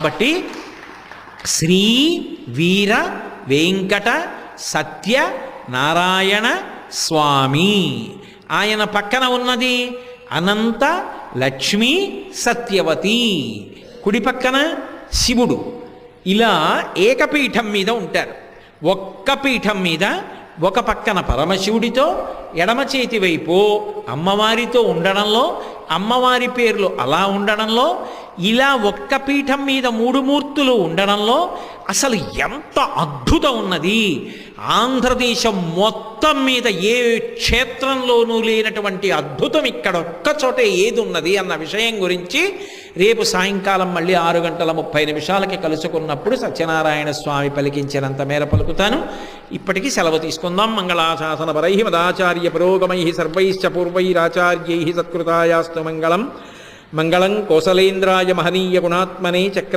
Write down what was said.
బట్టి శ్రీ వీర వెంకట సత్య నారాయణ స్వామి. ఆయన పక్కన ఉన్నది అనంత లక్ష్మీ సత్యవతి, కుడి పక్కన శివుడు. ఇలా ఏకపీఠం మీద ఉంటారు. ఒక్క పీఠం మీద ఒక పక్కన పరమశివుడితో, ఎడమ చేతి వైపు అమ్మవారితో ఉండడంలో, అమ్మవారి పేర్లు అలా ఉండడంలో, ఇలా ఒక్క పీఠం మీద మూడు మూర్తులు ఉండడంలో అసలు ఎంత అద్భుతం ఉన్నది. ఆంధ్రదేశం మొత్తం మీద ఏ క్షేత్రంలోనూ లేనటువంటి అద్భుతం ఇక్కడ ఒక్క చోటే ఏది ఉన్నది అన్న విషయం గురించి రేపు సాయంకాలం మళ్ళీ 6:30 కలుసుకున్నప్పుడు సత్యనారాయణ స్వామి పలికించినంత మేర పలుకుతాను. ఇప్పటికీ సెలవు తీసుకుందాం. మంగళాశాసనపరై మదాచార్య పురోగమై సర్వైశ్చ పూర్వైరాచార్యై సత్కృతాయాస్తు మంగళం. మంగళం కోసలేంద్రాయ మహనీయ గుణాత్మనే చక్ర